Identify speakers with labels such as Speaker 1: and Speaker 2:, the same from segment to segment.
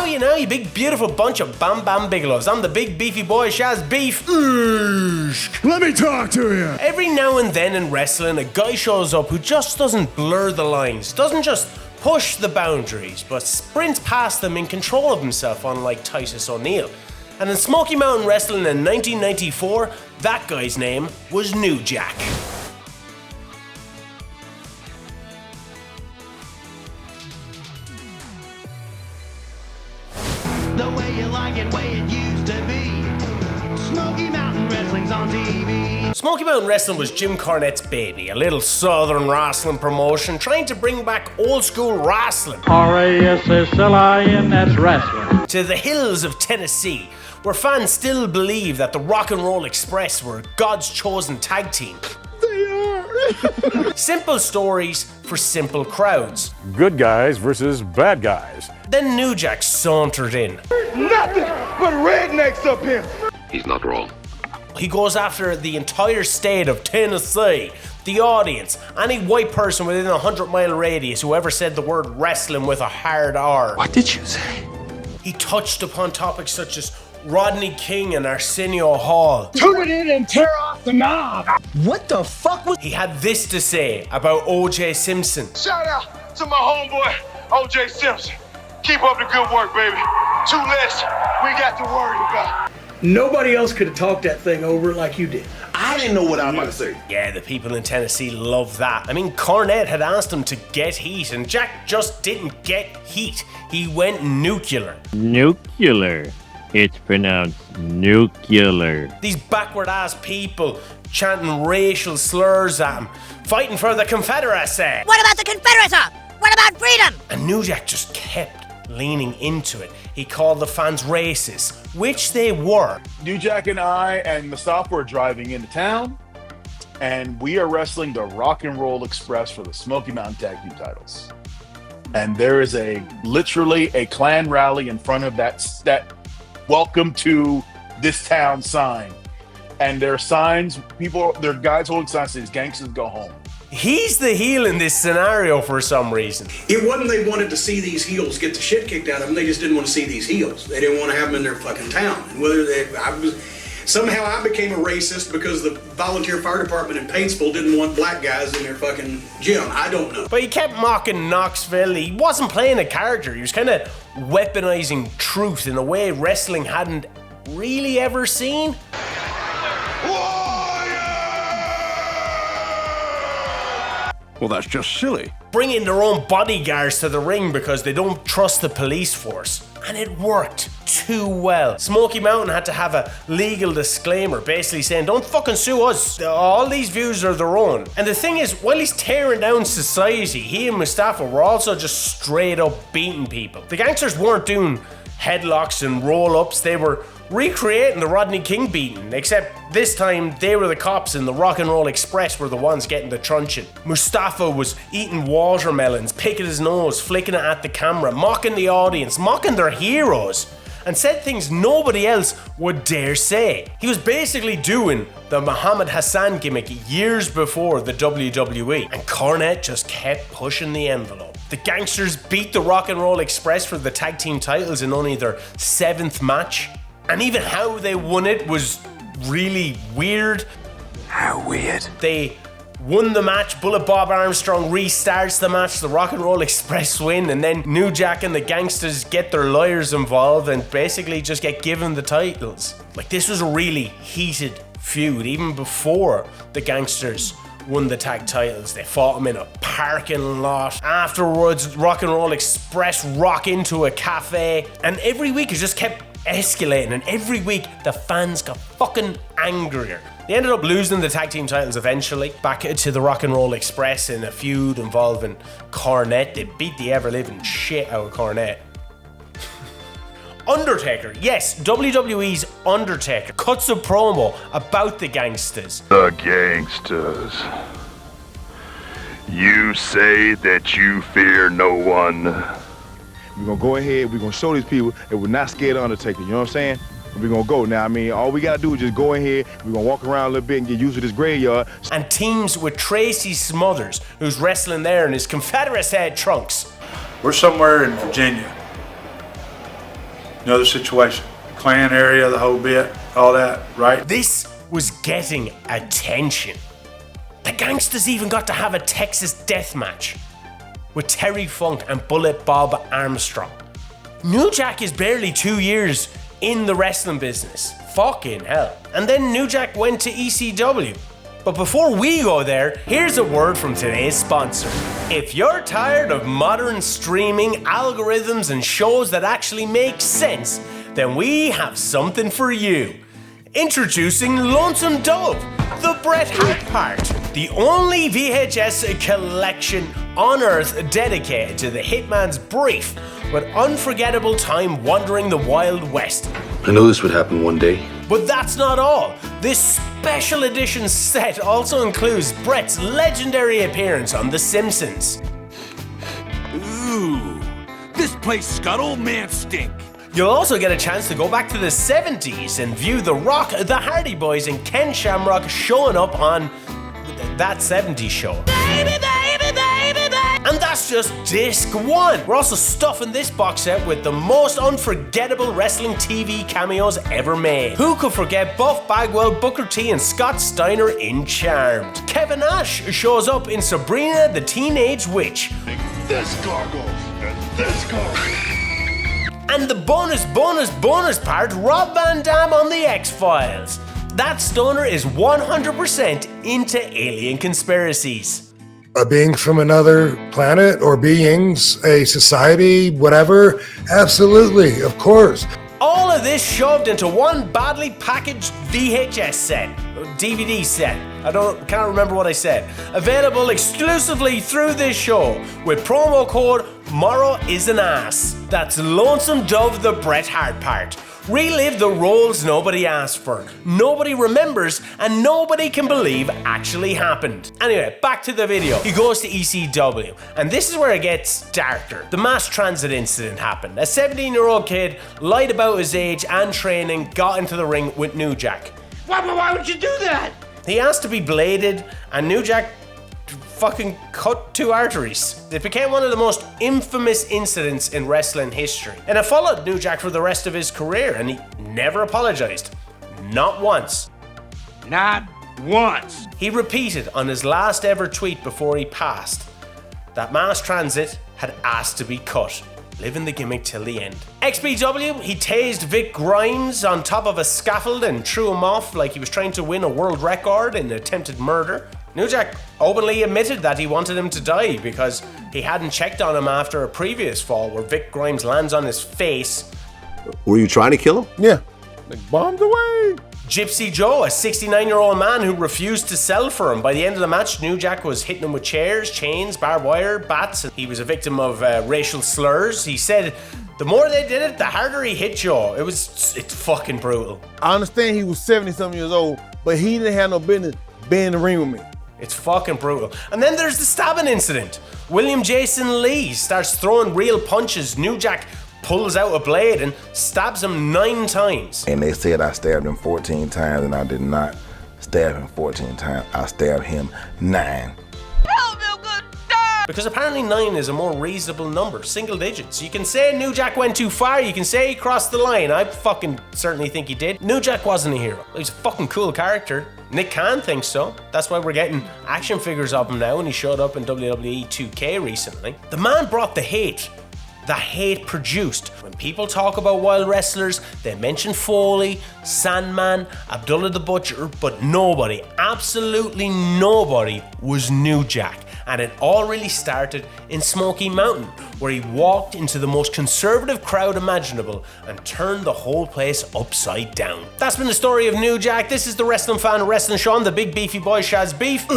Speaker 1: How you know, you big beautiful bunch of Bam Bam Bigelows? I'm the big beefy boy, Shaz Beef.
Speaker 2: Let me talk to you.
Speaker 1: Every now and then in wrestling, a guy shows up who just doesn't blur the lines, doesn't just push the boundaries, but sprints past them in control of himself, unlike Titus O'Neil. And in Smoky Mountain Wrestling in 1994, that guy's name was New Jack.
Speaker 3: The way you like it, way it used to be. Smoky Mountain Wrestling's on TV.
Speaker 1: Smoky Mountain Wrestling was Jim Cornette's baby, a little southern wrestling promotion trying to bring back old school wrestling.
Speaker 4: R-A-S-S-L-I-N, that's wrestling.
Speaker 1: To the hills of Tennessee, where fans still believe that the Rock and Roll Express were God's chosen tag team.
Speaker 2: They are.
Speaker 1: Simple stories for simple crowds.
Speaker 5: Good guys versus bad guys.
Speaker 1: Then New Jack sauntered in.
Speaker 6: Nothing but rednecks up here.
Speaker 7: He's not wrong.
Speaker 1: He goes after the entire state of Tennessee, the audience, any white person within a 100-mile radius who ever said the word wrestling with a hard R.
Speaker 7: What did you say?
Speaker 1: He touched upon topics such as Rodney King and Arsenio Hall.
Speaker 6: Tune it in and tear off the knob.
Speaker 3: What the fuck was...
Speaker 1: He had this to say about O.J. Simpson.
Speaker 6: Shout out to my homeboy, O.J. Simpson. Keep up the good work, baby. 2 less we got to worry about.
Speaker 8: Nobody else could have talked that thing over like you did.
Speaker 9: I didn't know what I was about to say.
Speaker 1: Yeah, the people in Tennessee love that. I mean, Cornette had asked him to get heat, and Jack just didn't get heat. He went nuclear.
Speaker 4: Nuclear. It's pronounced nuclear.
Speaker 1: These backward-ass people chanting racial slurs at him, fighting for the Confederacy.
Speaker 10: What about the Confederacy? What about freedom?
Speaker 1: And New Jack just kept leaning into it. He called the fans racist, which they were.
Speaker 9: New Jack and I and Mustafa were driving into town, and we are wrestling the Rock and Roll Express for the Smoky Mountain Tag Team titles. And there is literally a Klan rally in front of that welcome to this town sign. And there are signs, there are guys holding signs that says gangsters go home.
Speaker 1: He's the heel in this scenario for some reason.
Speaker 8: It wasn't they wanted to see these heels get the shit kicked out of them. They just didn't want to see these heels. They didn't want to have them in their fucking town. And somehow I became a racist because the volunteer fire department in Paintsville didn't want black guys in their fucking gym. I don't know.
Speaker 1: But he kept mocking Knoxville. He wasn't playing a character. He was kind of weaponizing truth in a way wrestling hadn't really ever seen.
Speaker 2: Well, that's just silly.
Speaker 1: Bringing their own bodyguards to the ring because they don't trust the police force. And it worked too well. Smoky Mountain had to have a legal disclaimer basically saying, don't fucking sue us. All these views are their own. And the thing is, while he's tearing down society, he and Mustafa were also just straight up beating people. The gangsters weren't doing headlocks and roll-ups. They were recreating the Rodney King beating, except this time they were the cops and the Rock and Roll Express were the ones getting the truncheon. Mustafa was eating watermelons, picking his nose, flicking it at the camera, mocking the audience, mocking their heroes, and said things nobody else would dare say. He was basically doing the Muhammad Hassan gimmick years before the WWE, and Cornette just kept pushing the envelope. The gangsters beat the Rock and Roll Express for the tag team titles in only their 7th match. And even how they won it was really weird.
Speaker 7: How weird.
Speaker 1: They won the match, Bullet Bob Armstrong restarts the match, the Rock and Roll Express win, and then New Jack and the gangsters get their lawyers involved and basically just get given the titles. Like, this was a really heated feud, even before the gangsters won the tag titles. They fought them in a parking lot. Afterwards, Rock and Roll Express rock into a cafe, and every week it just kept escalating, and every week the fans got fucking angrier. They ended up losing the tag team titles eventually, back to the Rock and Roll Express in a feud involving Cornette. They beat the ever-living shit out of Cornette. Undertaker, yes, WWE's Undertaker, cuts a promo about the gangsters.
Speaker 11: The gangsters. You say that you fear no one.
Speaker 12: We're gonna go ahead, we're gonna show these people that we're not scared of Undertaker, you know what I'm saying? We're gonna go. Now, I mean, all we gotta do is just go ahead, we're gonna walk around a little bit and get used to this graveyard.
Speaker 1: And teams with Tracy Smothers, who's wrestling there in his Confederate head trunks.
Speaker 13: We're somewhere in Virginia. You know the situation. Clan area, the whole bit, all that, right?
Speaker 1: This was getting attention. The gangsters even got to have a Texas death match with Terry Funk and Bullet Bob Armstrong. New Jack is barely 2 years in the wrestling business. Fucking hell. And then New Jack went to ECW. But before we go there, here's a word from today's sponsor. If you're tired of modern streaming, algorithms, and shows that actually make sense, then we have something for you. Introducing Lonesome Dove, the Bret Hart part, the only VHS collection on Earth dedicated to the Hitman's brief but unforgettable time wandering the Wild West.
Speaker 7: I knew this would happen one day.
Speaker 1: But that's not all. This special edition set also includes Bret's legendary appearance on The Simpsons.
Speaker 14: Ooh, this place's got old man stink.
Speaker 1: You'll also get a chance to go back to the 70s and view The Rock, the Hardy Boys, and Ken Shamrock showing up on that 70s show.
Speaker 10: Baby, baby, baby, baby.
Speaker 1: And that's just disc 1. We're also stuffing this box set with the most unforgettable wrestling TV cameos ever made. Who could forget Buff Bagwell, Booker T, and Scott Steiner in Charmed? Kevin Nash shows up in Sabrina the Teenage Witch.
Speaker 2: This gargle and this gargle.
Speaker 1: And the bonus part, Rob Van Dam on the X-Files. That stoner is 100% into alien conspiracies.
Speaker 15: Beings from another planet or beings, a society, whatever? Absolutely, of course.
Speaker 1: All of this shoved into one badly packaged VHS set, DVD set. Can't remember what I said. Available exclusively through this show with promo code Morrow is an Ass. That's Lonesome Dove, the Bret Hart part. Relive the roles nobody asked for, nobody remembers, and nobody can believe actually happened. Anyway, back to the video. He goes to ECW, and this is where it gets darker. The mass transit incident happened. A 17-year-old kid lied about his age and training, got into the ring with New Jack.
Speaker 14: Why would you do that?
Speaker 1: He asked to be bladed, and New Jack fucking cut 2 arteries. It became one of the most infamous incidents in wrestling history. And it followed New Jack for the rest of his career, and he never apologized. Not once.
Speaker 14: Not once.
Speaker 1: He repeated on his last ever tweet before he passed that mass transit had asked to be cut. Living the gimmick till the end. XPW, he tased Vic Grimes on top of a scaffold and threw him off like he was trying to win a world record in attempted murder. New Jack openly admitted that he wanted him to die because he hadn't checked on him after a previous fall where Vic Grimes lands on his face.
Speaker 7: Were you trying to kill him?
Speaker 12: Yeah. Like bombs away.
Speaker 1: Gypsy Joe, a 69-year-old man who refused to sell for him. By the end of the match, New Jack was hitting him with chairs, chains, barbed wire, bats, and he was a victim of racial slurs. He said the more they did it, the harder he hit Joe. It's fucking brutal.
Speaker 12: I understand he was 70-something years old, but he didn't have no business being in the ring with me.
Speaker 1: It's fucking brutal. And then there's the stabbing incident. William Jason Lee starts throwing real punches. New Jack pulls out a blade and stabs him 9 times.
Speaker 16: And they said I stabbed him 14 times, and I did not stab him 14 times. I stabbed him 9.
Speaker 1: Because apparently 9 is a more reasonable number, single digits. You can say New Jack went too far, you can say he crossed the line. I fucking certainly think he did. New Jack wasn't a hero. He's a fucking cool character. Nick Khan thinks so. That's why we're getting action figures of him now, and he showed up in WWE 2K recently. The man brought the hate. The hate produced. When people talk about wild wrestlers, they mention Foley, Sandman, Abdullah the Butcher, but nobody, absolutely nobody, was New Jack. And it all really started in Smoky Mountain, where he walked into the most conservative crowd imaginable and turned the whole place upside down. That's been the story of New Jack. This is the Wrestling Fan Wrestling Show. I'm the big beefy boy, Shaz Beef.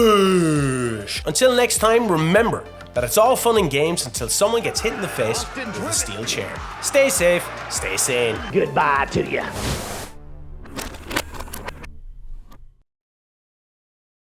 Speaker 1: Until next time, remember that it's all fun and games until someone gets hit in the face with a steel chair. Stay safe, stay sane.
Speaker 10: Goodbye to you.